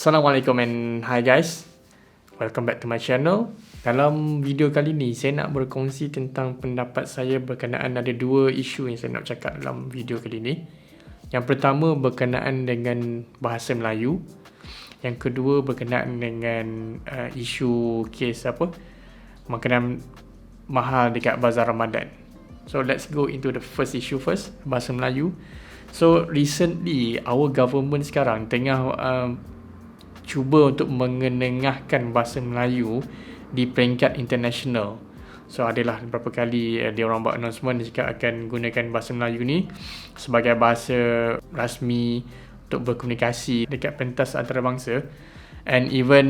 Assalamualaikum and hi guys, welcome back to my channel. Dalam video kali ni saya nak berkongsi tentang pendapat saya berkenaan ada dua isu yang saya nak cakap dalam video kali ni. Yang pertama berkenaan dengan bahasa Melayu. Yang kedua berkenaan dengan isu kes makanan mahal dekat Bazar Ramadan. So let's go into the first issue first, bahasa Melayu. So recently our government sekarang tengah cuba untuk mengenengahkan bahasa Melayu di peringkat international. So adalah beberapa kali dia orang buat announcement dia cakap akan gunakan bahasa Melayu ni sebagai bahasa rasmi untuk berkomunikasi dekat pentas antarabangsa. And even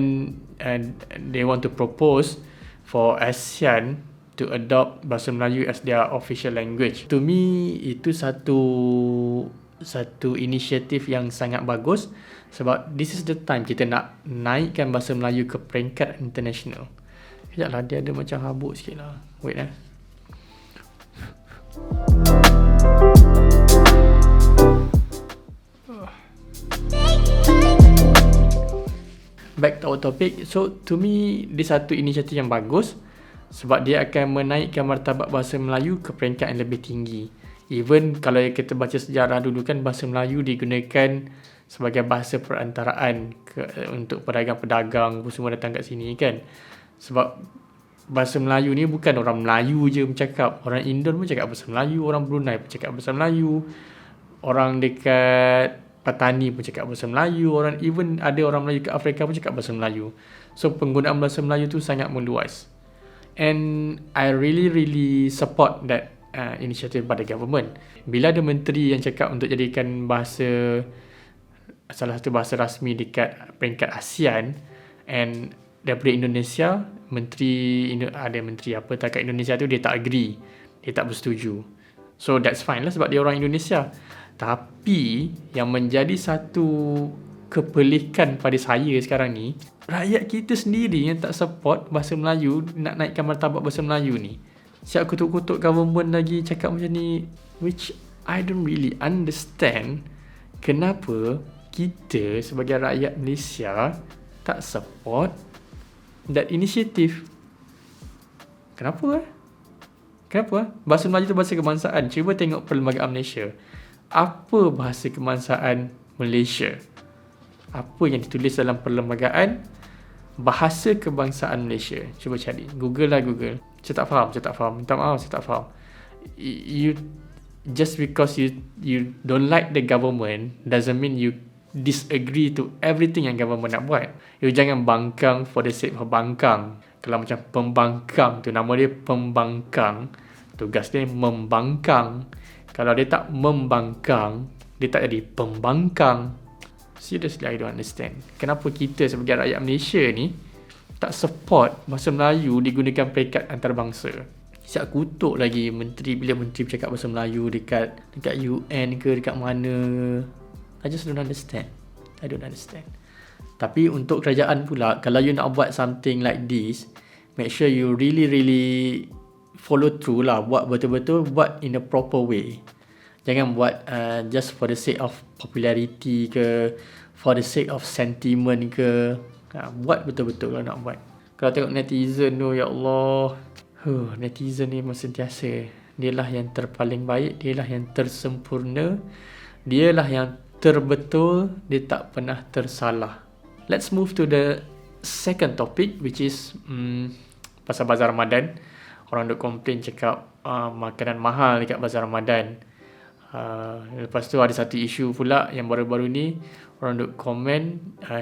they want to propose for ASEAN to adopt bahasa Melayu as their official language. To me itu satu inisiatif yang sangat bagus sebab this is the time kita nak naikkan bahasa Melayu ke peringkat international. Sekejap lah, dia ada macam habuk sikit lah. Wait Back to our topic. So to me, dia satu inisiatif yang bagus sebab dia akan menaikkan martabat bahasa Melayu ke peringkat yang lebih tinggi. Even kalau kita baca sejarah dulu kan, bahasa Melayu digunakan sebagai bahasa perantaraan untuk pedagang-pedagang semua datang kat sini kan. Sebab bahasa Melayu ni bukan orang Melayu je bercakap, orang Indon pun cakap bahasa Melayu, orang Brunei pun cakap bahasa Melayu, orang dekat Patani pun cakap bahasa Melayu, even ada orang Melayu kat Afrika pun cakap bahasa Melayu. So penggunaan bahasa Melayu tu sangat meluas. And I really support that inisiatif pada government. Bila ada menteri yang cakap untuk jadikan bahasa salah satu bahasa rasmi dekat peringkat ASEAN, and daripada Indonesia, ada menteri apa tak kat Indonesia tu dia tak agree, dia tak bersetuju. So that's fine lah sebab dia orang Indonesia. Tapi yang menjadi satu kepelikan pada saya sekarang ni, rakyat kita sendiri yang tak support bahasa Melayu, nak naikkan martabat bahasa Melayu ni. Siap kutuk-kutuk government lagi cakap macam ni, which I don't really understand kenapa kita sebagai rakyat Malaysia tak support that initiative. Kenapa? Bahasa Melayu tu bahasa kebangsaan. Cuba tengok Perlembagaan Malaysia. Apa bahasa kebangsaan Malaysia? Apa yang ditulis dalam Perlembagaan Bahasa Kebangsaan Malaysia? Cuba cari. Google. Saya tak faham. Minta maaf, saya tak faham. Just because you don't like the government doesn't mean you disagree to everything yang government nak buat. You jangan bangkang for the sake of bangkang. Kalau macam pembangkang tu, nama dia pembangkang, tugas dia membangkang. Kalau dia tak membangkang, dia tak jadi pembangkang. Seriously, I don't understand kenapa kita sebagai rakyat Malaysia ni tak support bahasa Melayu digunakan peringkat antarabangsa. Siap kutuk lagi menteri bila menteri bercakap bahasa Melayu dekat UN ke dekat mana. I just don't understand. Tapi untuk kerajaan pula, kalau you nak buat something like this, make sure you really follow through lah. Buat betul-betul, buat in a proper way. Jangan buat just for the sake of popularity ke, for the sake of sentiment ke. Buat betul-betul kalau nak buat. Kalau tengok netizen tu, ya Allah, netizen ni sentiasa, dialah yang terpaling baik, dialah yang tersempurna, dialah yang terbetul, dia tak pernah tersalah. Let's move to the second topic, which is pasal Bazar Ramadan. Orang duk komplain cakap makanan mahal dekat Bazar Ramadan. Lepas tu ada satu isu pula yang baru-baru ni, orang duk komen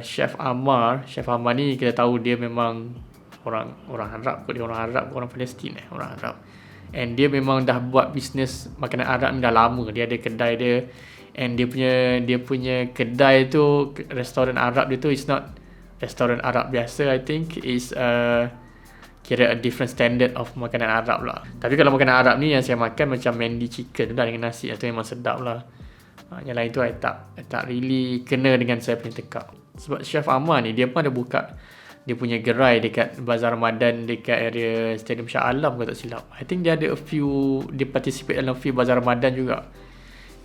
Chef Ammar ni kita tahu dia memang orang Arab kot, dia orang Arab, orang Palestin, orang Arab. And dia memang dah buat bisnes makanan Arab ni dah lama. Dia ada kedai dia, and dia punya kedai tu, restoran Arab dia tu is not restoran Arab biasa. I think is kira a different standard of makanan Arab lah. Tapi kalau makanan Arab ni yang saya makan macam mandi chicken tu dah dengan nasi, itu memang sedap lah. Yang lain tu I tak really kena dengan saya punya tekak. Sebab Chef Ammar ni dia pun ada buka dia punya gerai dekat Bazar Ramadan dekat area Stadium Shah Alam kalau tak silap. I think dia ada dia participate dalam few Bazar Ramadan juga.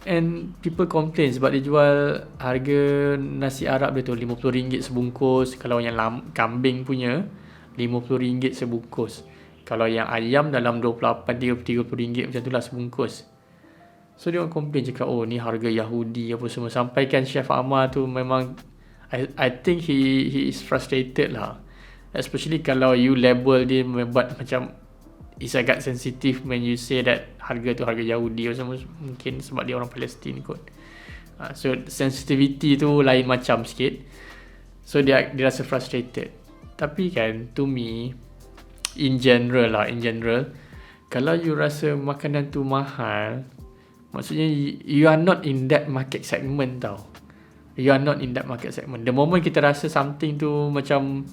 And people complain sebab dia jual harga nasi Arab dia tu RM50 sebungkus. Kalau yang kambing punya RM50 sebungkus. Kalau yang ayam dalam RM28-30 macam tu lah sebungkus. So dia orang complain cakap, oh ni harga Yahudi apa semua. Sampaikan Chef Amar tu memang I think he is frustrated lah. Especially kalau you label dia buat macam it's agak sensitive when you say that harga tu harga Yahudi atau mungkin sebab dia orang Palestin kot. So sensitivity tu lain macam sikit. So dia rasa frustrated. Tapi kan to me in general, kalau you rasa makanan tu mahal, maksudnya you are not in that market segment tau. You are not in that market segment. The moment kita rasa something tu macam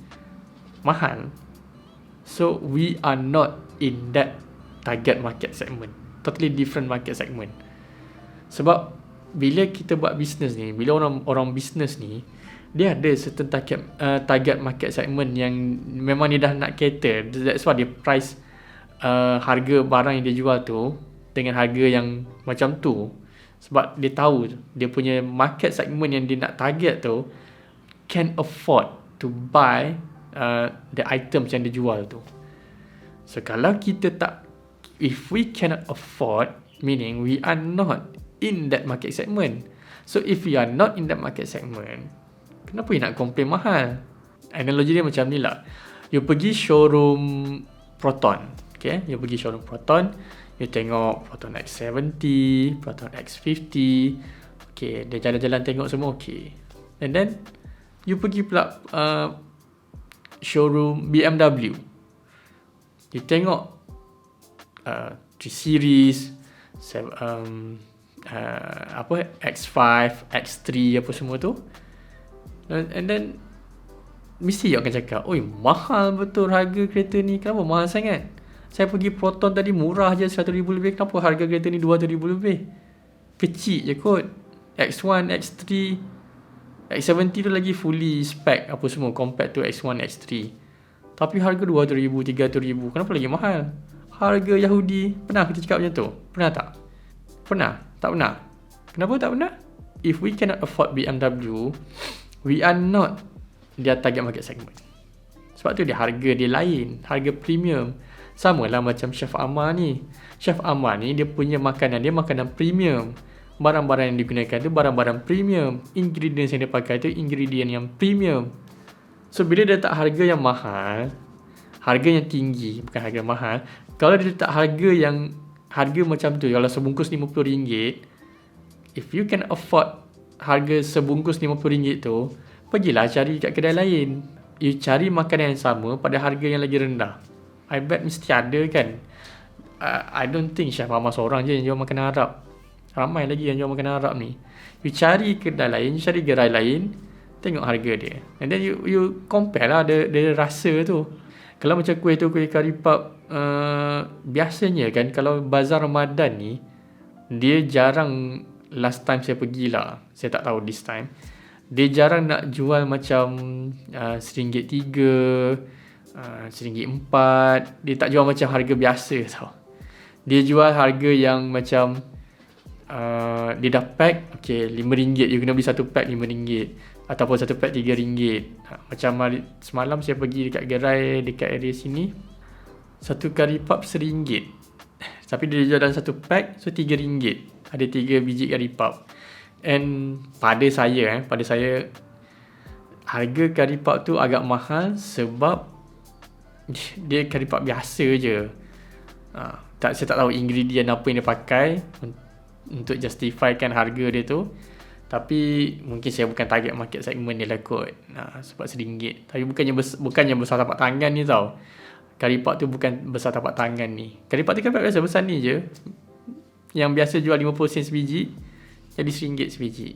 mahal, so we are not in that target market segment. Totally different market segment. Sebab bila kita buat bisnes ni, bila orang bisnes ni, dia ada certain target market segment yang memang dia dah nak cater. That's why dia price harga barang yang dia jual tu dengan harga yang macam tu. Sebab dia tahu dia punya market segment yang dia nak target tu can afford to buy the items yang dia jual tu. So kalau kita tak, if we cannot afford, meaning we are not in that market segment. So if we are not in that market segment, kenapa you nak complain mahal? Analogi dia macam ni lah. You pergi showroom Proton, okay? You pergi showroom Proton, you tengok Proton X70, Proton X50, okay, dia jalan-jalan tengok semua okay. And then you pergi pula showroom BMW, you tengok 3 series, X5, X3 apa semua tu. And then mesti you akan cakap, oi mahal betul harga kereta ni, kenapa mahal sangat? Saya pergi Proton tadi murah je RM100,000 lebih, kenapa harga kereta ni RM200,000 lebih? Kecil je kot. X1, X3, X70 tu lagi fully spec apa semua compared to X1, X3. Tapi harga RM200,000, RM300,000, kenapa lagi mahal? Harga Yahudi, pernah kita cakap macam tu? Pernah tak? Pernah? Tak pernah? Kenapa tak pernah? If we cannot afford BMW, we are not their target market segment. Sebab tu dia harga dia lain, harga premium. Sama lah macam Chef Amar ni. Chef Amar ni dia punya makanan, dia makanan premium. Barang-barang yang digunakan tu barang-barang premium. Ingredients yang dia pakai tu ingredient yang premium. So bila dia letak harga yang mahal, harga yang tinggi, bukan harga mahal. Kalau dia letak harga macam tu, kalau sebungkus RM50, if you can afford harga sebungkus RM50 tu, pergilah cari kat kedai lain. You cari makanan yang sama pada harga yang lagi rendah. I bet mesti ada kan. I don't think Chef Amar seorang je yang jual makanan Arab. Ramai lagi yang jual makanan Arab ni. You cari kedai lain, you cari gerai lain, tengok harga dia. And then you compare lah dia rasa tu. Kalau macam kuih tu, kuih kari puff, biasanya kan kalau bazar Ramadan ni, dia jarang, last time saya pergilah, saya tak tahu this time, dia jarang nak jual macam RM1.3, RM1.4. Dia tak jual macam harga biasa tau. Dia jual harga yang macam dia dah pack, okay, RM5, you kena beli satu pack RM5 ataupun satu pack RM3. Macam semalam saya pergi dekat gerai dekat area sini, satu kari puff RM1, tapi dia jual dalam satu pack, so RM3. Ada 3 biji kari puff. And pada saya harga kari puff tu agak mahal sebab dia kari puff biasa je. Saya tak tahu ingredient apa yang dia pakai untuk justifikan harga dia tu. Tapi mungkin saya bukan target market segment dia lah kot. Sebab RM1. Tapi bukannya besar tapak tangan ni tau. Kari puff tu bukan besar tapak tangan ni. Kari puff tu kan biasa besar ni je. Yang biasa jual 50 sen sebiji, jadi RM1 sebiji.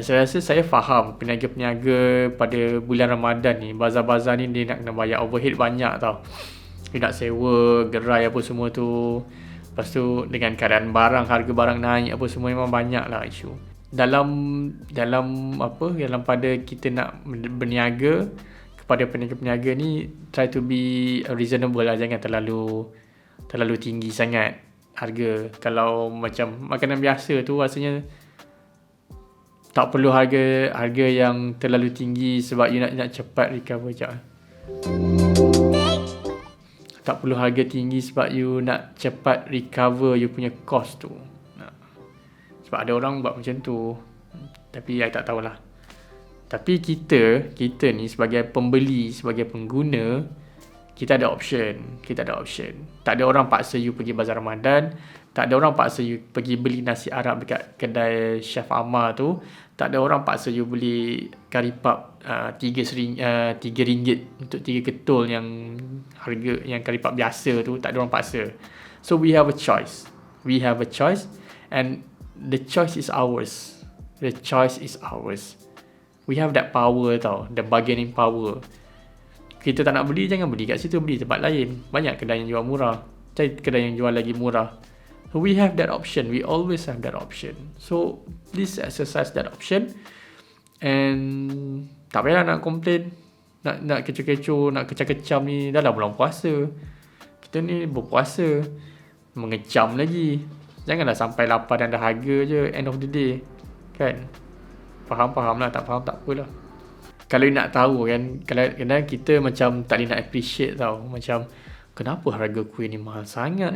Saya rasa saya faham peniaga-peniaga pada bulan Ramadan ni, bazar-bazar ni dia nak kena bayar overhead banyak tau. Dia nak sewa gerai apa semua tu. Lepas tu dengan keadaan barang, harga barang naik apa semua, memang banyak lah isu. Dalam pada kita nak berniaga, kepada peniaga-peniaga ni, try to be reasonable lah, jangan terlalu tinggi sangat. harga. Kalau macam makanan biasa tu rasanya tak perlu harga yang terlalu tinggi sebab you nak cepat recover je. Tak perlu harga tinggi sebab you nak cepat recover you punya cost tu. Sebab ada orang buat macam tu. Tapi I tak tahulah. Tapi kita ni sebagai pembeli, sebagai pengguna, kita ada option. Tak ada orang paksa you pergi bazar Ramadan. Tak ada orang paksa you pergi beli nasi Arab dekat kedai Chef Amar tu. Tak ada orang paksa you beli kari pap RM3 untuk 3 ketul yang harga yang kari pap biasa tu. Tak ada orang paksa. So we have a choice. And the choice is ours. We have that power tau. The bargaining power. Kita tak nak beli, jangan beli kat situ, beli tempat lain. Banyak kedai yang jual murah. Cari kedai yang jual lagi murah. So we have that option. We always have that option. So please exercise that option. And tak payah nak komplain, nak kecoh-kecoh, nak kecam-kecam ni. Dah lah bulan puasa. Kita ni berpuasa, mengecam lagi. Janganlah sampai lapar dan dahaga je end of the day. Kan? Faham lah, tak faham tak apalah. Kalau nak tahu kan, kadang-kadang kita macam tak boleh nak appreciate tau. Macam, kenapa harga kuih ni mahal sangat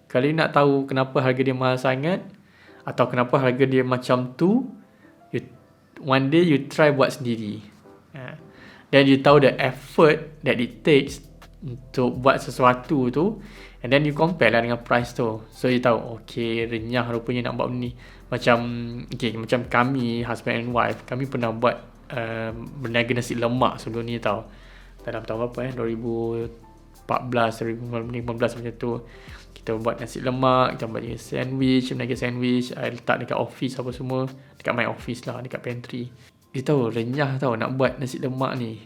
Kalau nak tahu kenapa harga dia mahal sangat, atau kenapa harga dia macam tu, one day you try buat sendiri. Then you tahu the effort that it takes untuk buat sesuatu tu, and then you compare lah dengan price tu. So you tahu, okay, renyah rupanya nak buat ni. Macam kami, husband and wife, kami pernah buat berniaga nasi lemak sebelum ni tau. Dalam tahun berapa 2014, 2015 macam tu. Kita buat nasi lemak, kita buat berniaga sandwich, I letak dekat office apa semua, dekat my office lah, dekat pantry. Dia tahu renyah tau nak buat nasi lemak ni.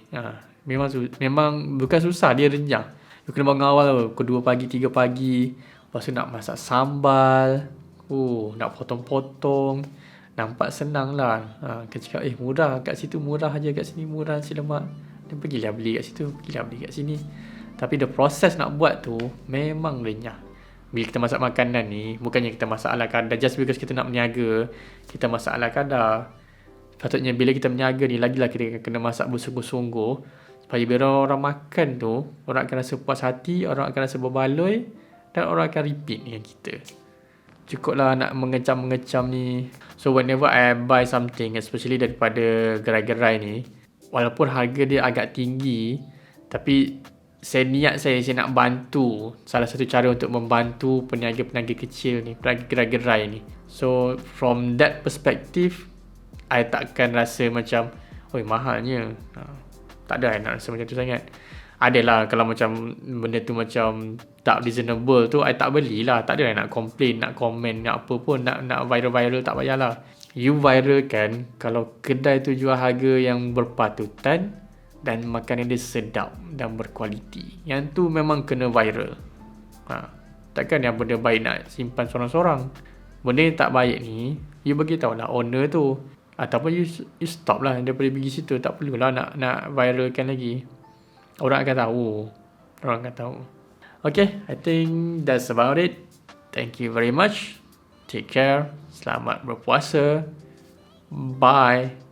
Memang bukan susah, dia renyah. You kena bangun awal tau, pukul 2 pagi, 3 pagi. Lepas tu nak masak sambal, nak potong-potong. Nampak senang lah. Kita cakap murah, kat situ murah je, kat sini murah nasi lemak. Dan pergilah beli kat situ, pergilah beli kat sini. Tapi the process nak buat tu memang renyah. Bila kita masak makanan ni, bukannya kita masak ala kadar. Just because kita nak berniaga, kita masak ala kadar. Patutnya bila kita berniaga ni, lagilah kita kena masak bersungguh-sungguh. Supaya bila orang makan tu, orang akan rasa puas hati, orang akan rasa berbaloi, dan orang akan repeat dengan kita. Cukuplah nak mengecam-mengecam ni. So whenever I buy something, especially daripada gerai-gerai ni, walaupun harga dia agak tinggi, tapi niat saya nak bantu. Salah satu cara untuk membantu peniaga-peniaga kecil ni, peniaga gerai-gerai ni. So from that perspective, I takkan rasa macam mahalnya. Tak ada I nak rasa macam tu sangat. Adalah kalau macam benda tu macam tak reasonable tu, I tak belilah. Tak ada nak complain, nak komen, nak apa pun, nak viral-viral, tak payahlah. You viral kan kalau kedai tu jual harga yang berpatutan dan makanan dia sedap dan berkualiti. Yang tu memang kena viral. Takkan yang benda baik nak simpan sorang-sorang. Benda yang tak baik ni, you bagi tahulah owner tu. Ataupun you stop lah daripada pergi situ. Tak perlulah nak viralkan lagi. Orang akan tahu. Okay, I think that's about it. Thank you very much. Take care. Selamat berpuasa. Bye.